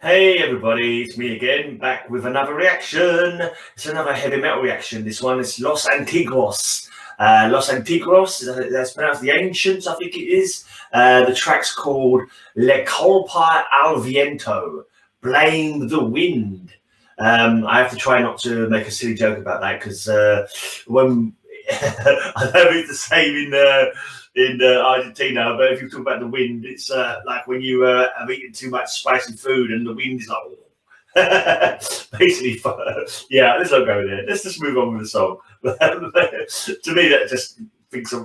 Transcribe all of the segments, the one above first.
Hey everybody, it's me again, back with another reaction. It's another heavy metal reaction. This one is Los Antiguos. Los Antiguos, that's pronounced the Ancients, I think it is. The track's called Culpa Al Viento, Blame the Wind. I have to try not to make a silly joke about that because when I know it's the same in Argentina, but if you talk about the wind, it's like when you have eaten too much spicy food and the wind is like basically, yeah, let's not go there. Let's just move on with the song. To me, that just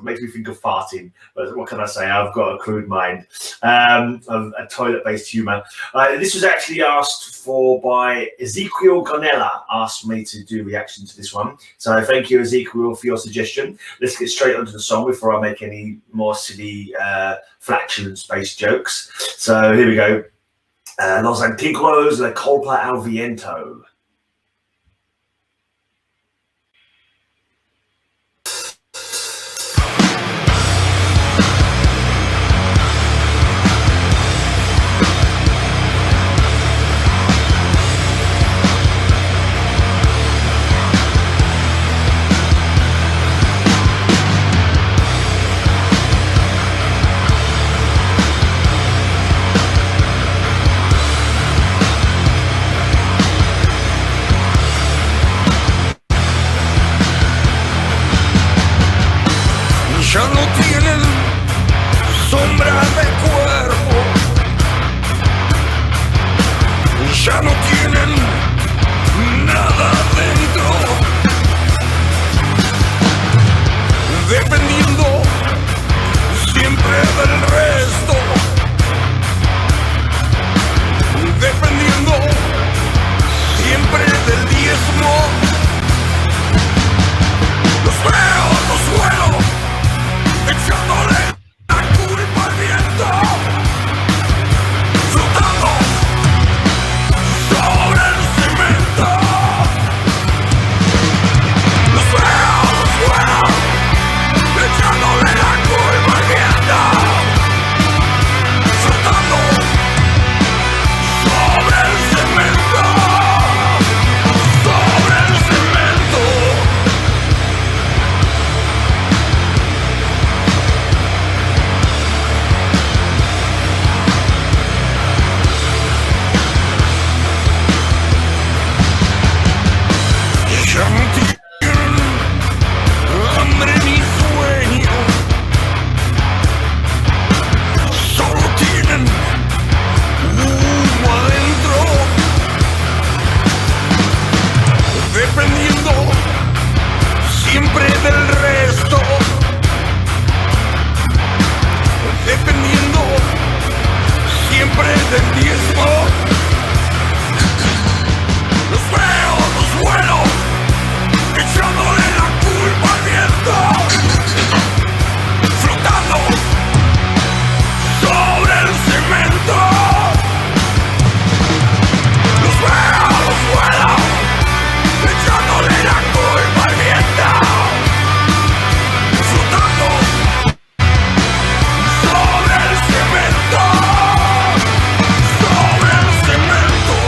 makes me think of farting. But what can I say? I've got a crude mind of a toilet-based humour. This was actually asked for by Ezequiel Gonella. Asked me to do reaction to this one. So thank you, Ezequiel, for your suggestion. Let's get straight onto the song before I make any more silly flatulence-based jokes. So here we go. Los Antiguos, La Culpa Al Viento. Ya no tienen sombra de cuerpo, ya no tienen nada dentro, dependiendo siempre del resto, dependiendo siempre del diezmo. Los veo, los vuelo, echándole la culpa al viento, flotando sobre el cemento. Los veo, echándole la culpa al viento, flotando sobre el cemento, sobre el cemento. Ya no tienen hambre ni sueño, solo tienen humo adentro, dependiendo siempre del resto, dependiendo siempre del diezmo. Los veo, los vuelo, echándole la culpa al viento, flotando sobre el cemento. Los veo, los vuelo, echándole la culpa al viento, flotando sobre el cemento, sobre el cemento.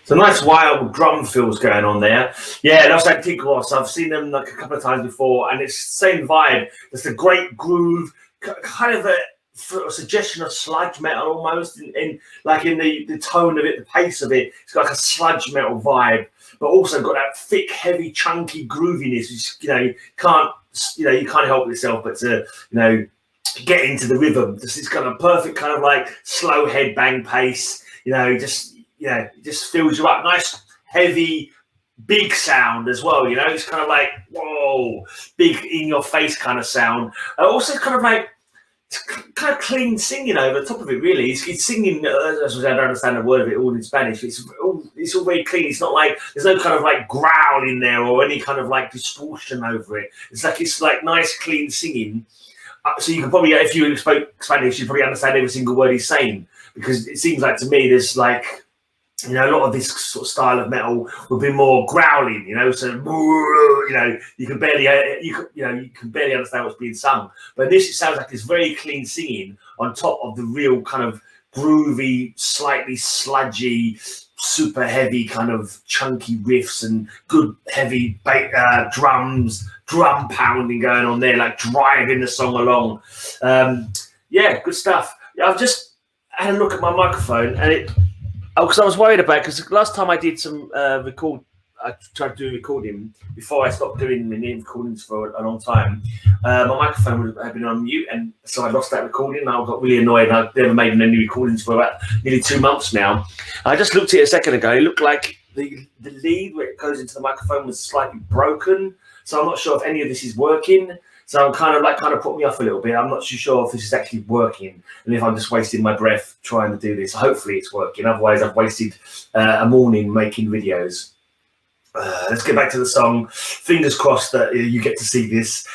Some nice wild drum fills going on there. Yeah, Los Antiguos. I've seen them like a couple of times before, and it's the same vibe. It's a great groove, kind of a suggestion of sludge metal almost, in the tone of it, the pace of it. It's got like a sludge metal vibe, but also got that thick, heavy, chunky grooviness. Which, you can't help yourself but to get into the rhythm. It's got a perfect kind of like slow headbang pace. It just fills you up. Nice, heavy, big sound as well. It's kind of like, whoa, big in your face kind of sound. Also kind of like kind of clean singing over the top of it. Really, he's singing. I don't understand a word of it all in Spanish. It's all very clean. It's not like there's no kind of like growl in there or any kind of like distortion over it. It's like nice clean singing. So you can probably, if you spoke Spanish, you probably understand every single word he's saying, because it seems like to me there's like, you know, a lot of this sort of style of metal would be more growling, you know, so you know, you can barely understand what's being sung. But this, it sounds like it's very clean singing on top of the real kind of groovy, slightly sludgy, super heavy kind of chunky riffs and good heavy drum pounding going on there, like driving the song along. Yeah, good stuff. I've just had a look at my microphone and because I was worried about, because last time I did some I tried to do recording before I stopped doing mini recordings for a long time. My microphone had been on mute, and so I lost that recording. And I got really annoyed. I've never made any recordings for about nearly 2 months now. I just looked at it a second ago. It looked like the lead where it goes into the microphone was slightly broken. So I'm not sure if any of this is working. So I'm kind of put me off a little bit. I'm not too sure if this is actually working and if I'm just wasting my breath trying to do this. Hopefully it's working. Otherwise I've wasted a morning making videos. Let's get back to the song. Fingers crossed that you get to see this.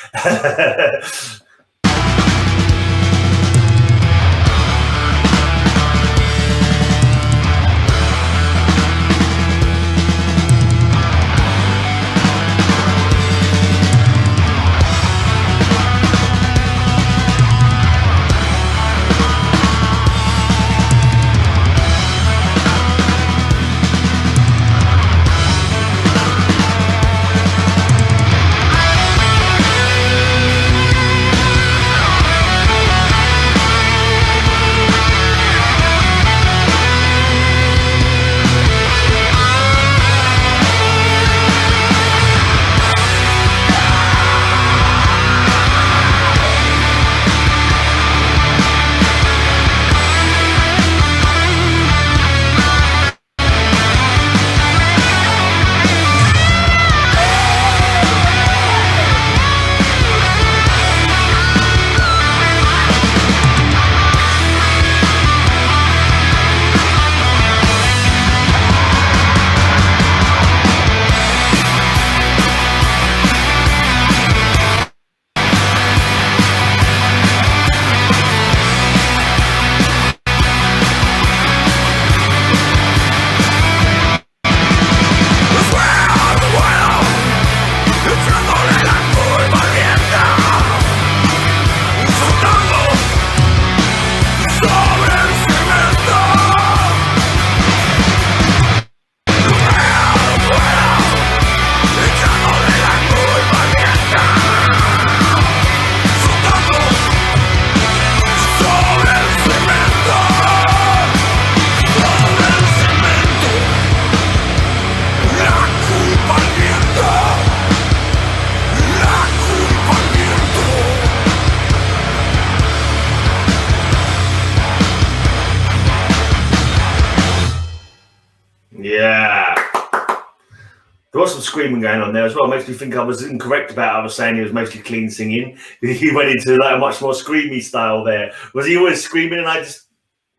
There was some screaming going on there as well. It makes me think I was incorrect about I was saying he was mostly clean singing. He went into like a much more screamy style there. Was he always screaming and I just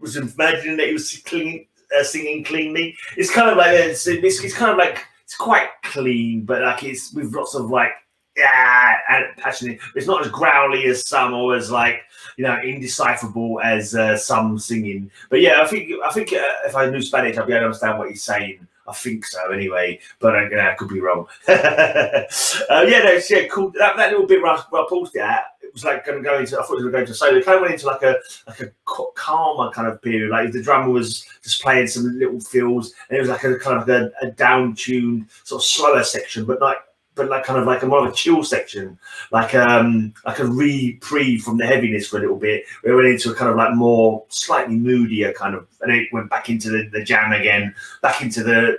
was imagining that he was singing cleanly? It's kind of like it's kind of like it's quite clean, but like it's with lots of like and passionate. It's not as growly as some or as like, you know, indecipherable as some singing. But yeah, I think if I knew Spanish, I'd be able to understand what he's saying. I think so anyway, but I could be wrong. Cool. That little bit where I paused it at, it was like going to go into, I thought it was going to go into solo. It kind of went into like a calmer kind of period. Like the drummer was just playing some little fills, and it was like a kind of a down-tuned sort of slower section, but kind of like a more of a chill section, like a reprieve from the heaviness for a little bit. We went into a kind of like more slightly moodier kind of, and it went back into the jam again, back into the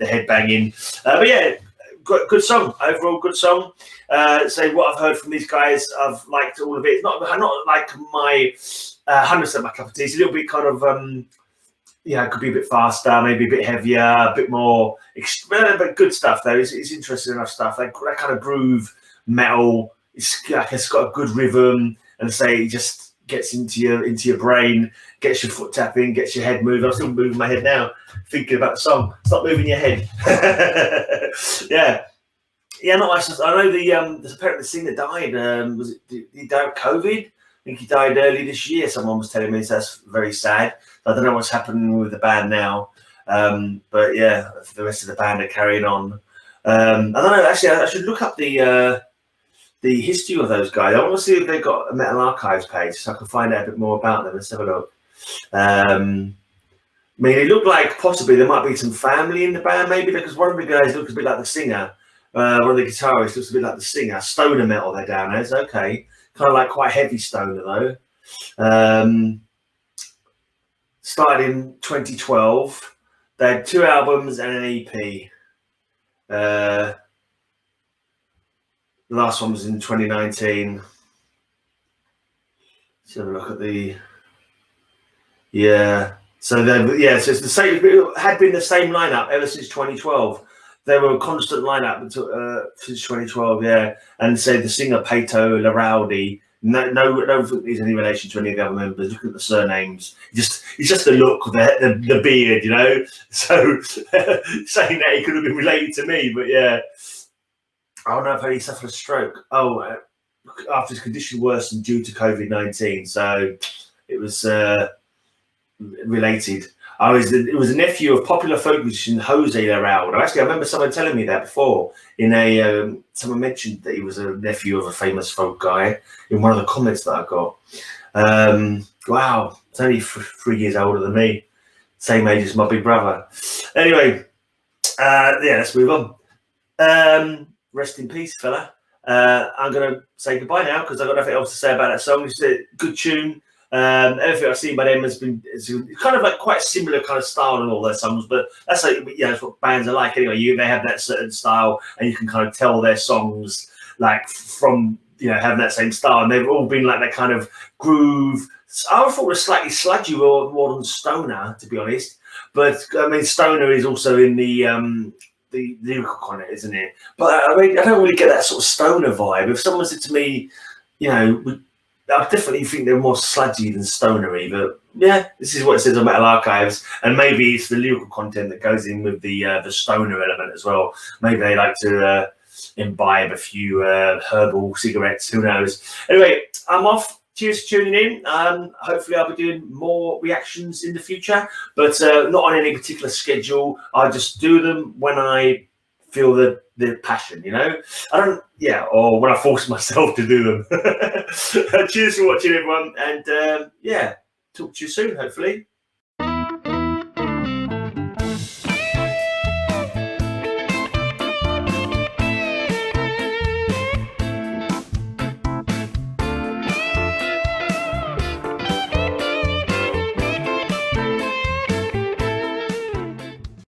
headbanging. But yeah, good song overall, good song. So what I've heard from these guys, I've liked all of it. It's not like my 100% my cup of tea. It's a little bit kind of. It could be a bit faster, maybe a bit heavier, a bit more, but good stuff though. It's interesting enough stuff. Like that kind of groove metal. It's got a good rhythm. and say it just gets into your brain, gets your foot tapping, gets your head moving. I'm still moving my head now, thinking about the song. Stop moving your head. Yeah, not much. I know there's apparently the singer died. Did he die of COVID? I think he died early this year. Someone was telling me, so that's very sad. I don't know what's happening with the band now, but yeah, the rest of the band are carrying on. I don't know. Actually, I should look up the history of those guys. I want to see if they've got a Metal Archives page so I can find out a bit more about them. Let's have a look. I mean, it looked like possibly there might be some family in the band, maybe, because one of the guys looks a bit like the singer. One of the guitarists looks a bit like the singer. Stoner metal they're down there. It's okay. Kind of like quite heavy stoner though. Started in 2012. They had 2 albums and an EP. The last one was in 2019. Let's have a look at the. Yeah. So so it's the same. It had been the same lineup ever since 2012. They were a constant lineup until since 2012. Yeah, and so the singer Peto Larraudi. No, don't think there's any relation to any of the other members. Look at the surnames. It's just the look, the beard, you know. So saying that he could have been related to me, but yeah. I don't know if he suffered a stroke. Oh, after his condition worsened due to COVID-19, so it was related. It was a nephew of popular folk musician Jose Larraud. Actually, I remember someone telling me that before. Someone mentioned that he was a nephew of a famous folk guy in one of the comments that I got. Wow, it's only 3 years older than me, same age as my big brother. Anyway, let's move on. Rest in peace, fella. I'm gonna say goodbye now because I've got nothing else to say about that song. It's a good tune. Everything I've seen by them has been kind of like quite similar kind of style in all their songs, but that's like, that's what bands are like anyway. They have that certain style, and you can kind of tell their songs like from having that same style, and they've all been like that kind of groove. I thought it was slightly sludgy more than stoner, to be honest. But I mean, stoner is also in the lyrical content, isn't it? But I mean, I don't really get that sort of stoner vibe. If someone said to me, I definitely think they're more sludgy than stonery, but yeah, this is what it says on Metal Archives, and maybe it's the lyrical content that goes in with the stoner element as well. Maybe they like to imbibe a few herbal cigarettes. Who knows? Anyway, I'm off. Cheers for tuning in. Hopefully, I'll be doing more reactions in the future, but not on any particular schedule. I just do them when I feel the passion, or when I force myself to do them. Cheers for watching, everyone, and talk to you soon, hopefully.